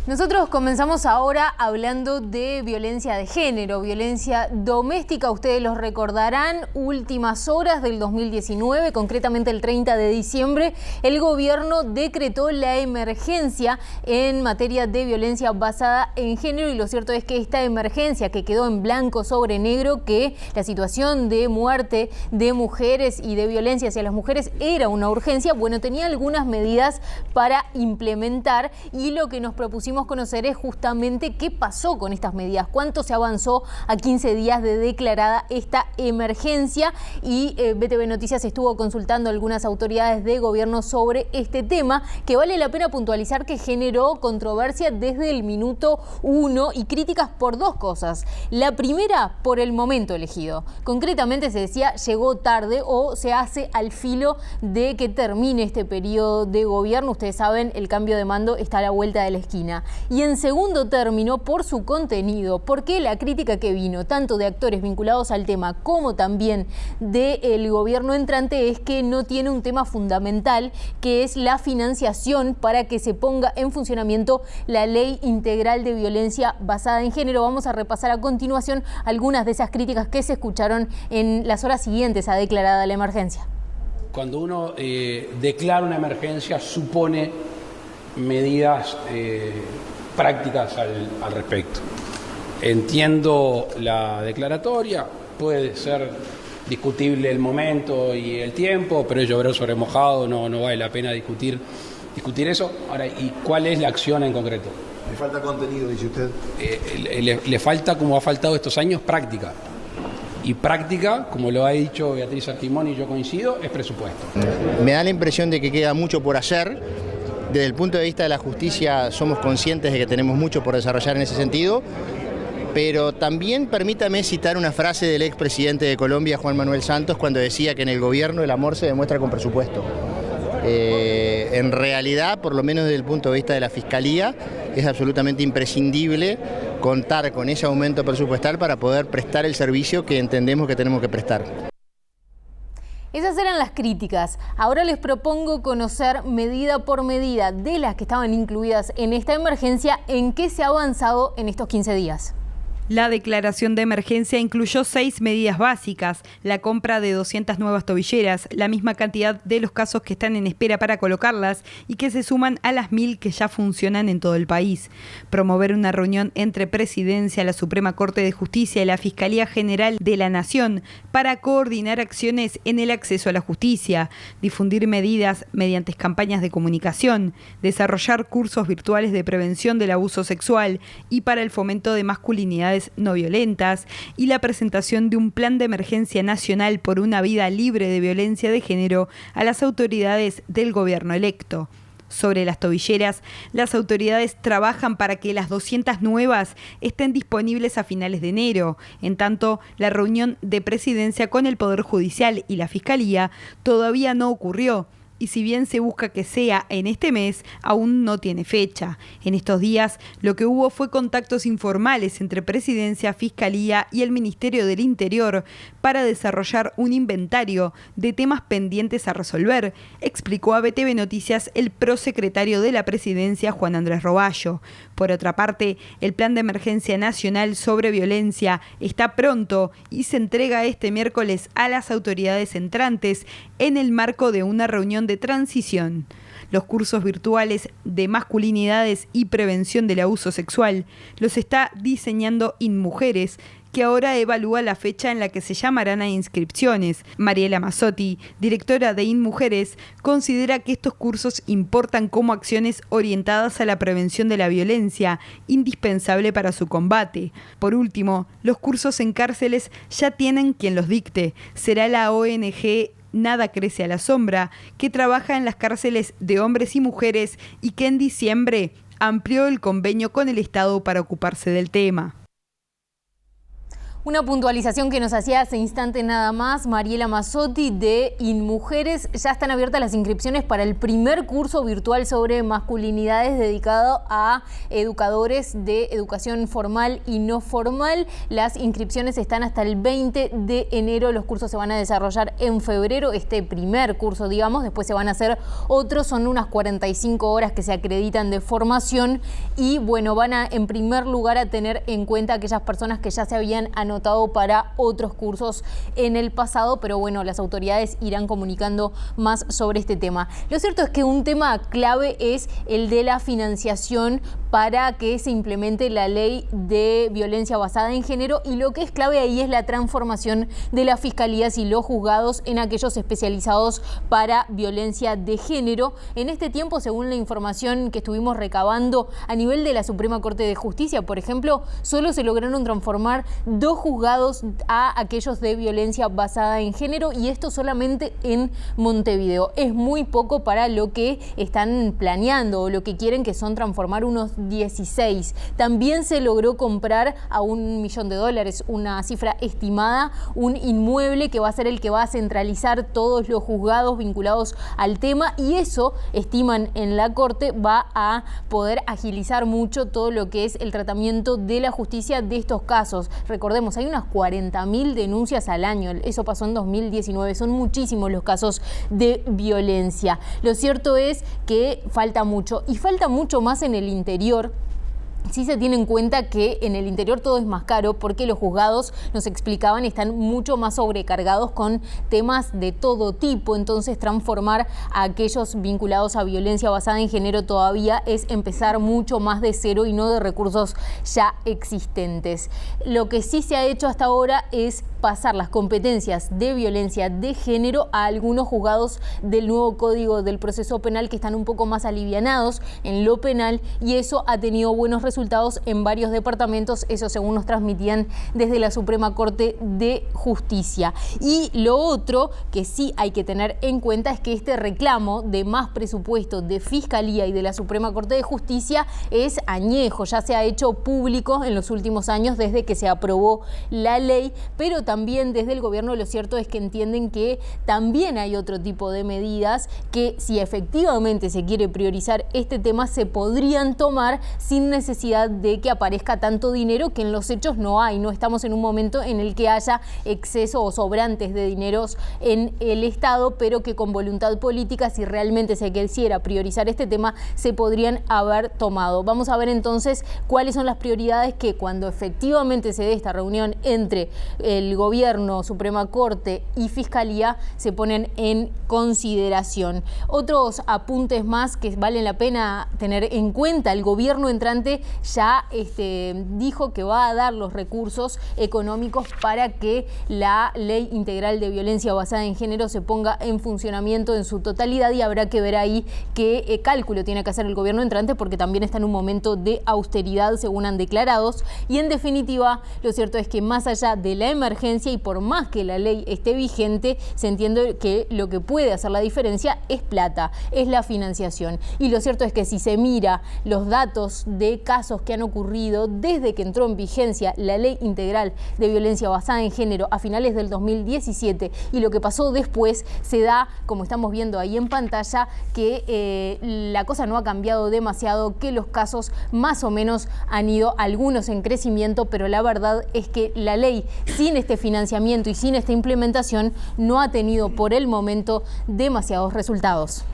Nosotros comenzamos ahora hablando de violencia de género, violencia doméstica. Ustedes los recordarán, últimas horas del 2019, concretamente el 30 de diciembre, el gobierno decretó la emergencia en materia de violencia basada en género, y lo cierto es que esta emergencia, que quedó en blanco sobre negro, que la situación de muerte de mujeres y de violencia hacia las mujeres era una urgencia, bueno, tenía algunas medidas para implementar, y lo que nos propusimos conocer es justamente qué pasó con estas medidas, cuánto se avanzó a 15 días de declarada esta emergencia, y BTV Noticias estuvo consultando a algunas autoridades de gobierno sobre este tema, que vale la pena puntualizar que generó controversia desde el minuto 1 y críticas por dos cosas. La primera, por el momento elegido. Concretamente se decía llegó tarde o se hace al filo de que termine este periodo de gobierno. Ustedes saben, el cambio de mando está a la vuelta de la esquina. Y en segundo término, por su contenido, porque la crítica que vino tanto de actores vinculados al tema como también del gobierno entrante es que no tiene un tema fundamental, que es la financiación para que se ponga en funcionamiento la Ley Integral de Violencia Basada en Género. Vamos a repasar a continuación algunas de esas críticas que se escucharon en las horas siguientes a declarada la emergencia. Cuando uno declara una emergencia, supone medidas prácticas al respecto. Entiendo la declaratoria, puede ser discutible el momento y el tiempo, pero es llover sobre mojado, no vale la pena discutir eso. Ahora, ¿y cuál es la acción en concreto? Le falta contenido, dice usted. Le falta, como ha faltado estos años, práctica. Y práctica, como lo ha dicho Beatriz Artimón y yo coincido, es presupuesto. Me da la impresión de que queda mucho por hacer. Desde el punto de vista de la justicia somos conscientes de que tenemos mucho por desarrollar en ese sentido, pero también permítame citar una frase del expresidente de Colombia, Juan Manuel Santos, cuando decía que en el gobierno el amor se demuestra con presupuesto. En realidad, por lo menos desde el punto de vista de la Fiscalía, es absolutamente imprescindible contar con ese aumento presupuestal para poder prestar el servicio que entendemos que tenemos que prestar. Esas eran las críticas. Ahora les propongo conocer medida por medida de las que estaban incluidas en esta emergencia, en qué se ha avanzado en estos 15 días. La declaración de emergencia incluyó 6 medidas básicas: la compra de 200 nuevas tobilleras, la misma cantidad de los casos que están en espera para colocarlas y que se suman a las 1000 que ya funcionan en todo el país; promover una reunión entre Presidencia, la Suprema Corte de Justicia y la Fiscalía General de la Nación para coordinar acciones en el acceso a la justicia; difundir medidas mediante campañas de comunicación; desarrollar cursos virtuales de prevención del abuso sexual y para el fomento de masculinidades no violentas; y la presentación de un plan de emergencia nacional por una vida libre de violencia de género a las autoridades del gobierno electo. Sobre las tobilleras, las autoridades trabajan para que las 200 nuevas estén disponibles a finales de enero. En tanto, la reunión de Presidencia con el Poder Judicial y la Fiscalía todavía no ocurrió, y si bien se busca que sea en este mes, aún no tiene fecha. En estos días, lo que hubo fue contactos informales entre Presidencia, Fiscalía y el Ministerio del Interior para desarrollar un inventario de temas pendientes a resolver, explicó a BTV Noticias el prosecretario de la Presidencia, Juan Andrés Roballo. Por otra parte, el Plan de Emergencia Nacional sobre Violencia está pronto y se entrega este miércoles a las autoridades entrantes en el marco de una reunión de transición. Los cursos virtuales de masculinidades y prevención del abuso sexual los está diseñando InMujeres, que ahora evalúa la fecha en la que se llamarán a inscripciones. Mariela Mazzotti, directora de InMujeres, considera que estos cursos importan como acciones orientadas a la prevención de la violencia, indispensable para su combate. Por último, los cursos en cárceles ya tienen quien los dicte. Será la ONG Nada Crece a la Sombra, que trabaja en las cárceles de hombres y mujeres y que en diciembre amplió el convenio con el Estado para ocuparse del tema. Una puntualización que nos hacía hace instantes nada más Mariela Mazzotti de InMujeres. Ya están abiertas las inscripciones para el primer curso virtual sobre masculinidades dedicado a educadores de educación formal y no formal. Las inscripciones están hasta el 20 de enero. Los cursos se van a desarrollar en febrero, este primer curso, digamos. Después se van a hacer otros, son unas 45 horas que se acreditan de formación. Y bueno, van a en primer lugar a tener en cuenta aquellas personas que ya se habían anotado para otros cursos en el pasado, pero bueno, las autoridades irán comunicando más sobre este tema. Lo cierto es que un tema clave es el de la financiación para que se implemente la ley de violencia basada en género, y lo que es clave ahí es la transformación de las fiscalías y los juzgados en aquellos especializados para violencia de género. En este tiempo, según la información que estuvimos recabando a nivel de la Suprema Corte de Justicia, por ejemplo, solo se lograron transformar 2 juzgados a aquellos de violencia basada en género, y esto solamente en Montevideo. Es muy poco para lo que están planeando o lo que quieren, que son transformar unos 16. También se logró comprar a $1 millón, una cifra estimada, un inmueble que va a ser el que va a centralizar todos los juzgados vinculados al tema, y eso, estiman en la Corte, va a poder agilizar mucho todo lo que es el tratamiento de la justicia de estos casos. Recordemos, hay unas 40.000 denuncias al año, eso pasó en 2019, son muchísimos los casos de violencia. Lo cierto es que falta mucho, y falta mucho más en el interior. Sí se tiene en cuenta que en el interior todo es más caro porque los juzgados, nos explicaban, están mucho más sobrecargados con temas de todo tipo. Entonces, transformar a aquellos vinculados a violencia basada en género todavía es empezar mucho más de cero y no de recursos ya existentes. Lo que sí se ha hecho hasta ahora es pasar las competencias de violencia de género a algunos juzgados del nuevo Código del Proceso Penal, que están un poco más alivianados en lo penal, y eso ha tenido buenos resultados en varios departamentos, eso según nos transmitían desde la Suprema Corte de Justicia. Y lo otro que sí hay que tener en cuenta es que este reclamo de más presupuesto de Fiscalía y de la Suprema Corte de Justicia es añejo, ya se ha hecho público en los últimos años desde que se aprobó la ley, pero también desde el gobierno lo cierto es que entienden que también hay otro tipo de medidas que, si efectivamente se quiere priorizar este tema, se podrían tomar sin necesidad de que aparezca tanto dinero, que en los hechos no hay. No estamos en un momento en el que haya exceso o sobrantes de dineros en el Estado, pero que con voluntad política, si realmente se quisiera priorizar este tema, se podrían haber tomado. Vamos a ver entonces cuáles son las prioridades que, cuando efectivamente se dé esta reunión entre el Gobierno, Suprema Corte y Fiscalía, se ponen en consideración. Otros apuntes más que valen la pena tener en cuenta: el gobierno entrante ya dijo que va a dar los recursos económicos para que la Ley Integral de Violencia Basada en Género se ponga en funcionamiento en su totalidad, y habrá que ver ahí qué cálculo tiene que hacer el gobierno entrante, porque también está en un momento de austeridad, según han declarado. Y en definitiva, lo cierto es que más allá de la emergencia, y por más que la ley esté vigente, se entiende que lo que puede hacer la diferencia es plata, es la financiación. Y lo cierto es que si se mira los datos de casos que han ocurrido desde que entró en vigencia la Ley Integral de Violencia Basada en Género a finales del 2017 y lo que pasó después, se da, como estamos viendo ahí en pantalla, que la cosa no ha cambiado demasiado, que los casos más o menos han ido algunos en crecimiento, pero la verdad es que la ley, sin este financiamiento y sin esta implementación, no ha tenido por el momento demasiados resultados.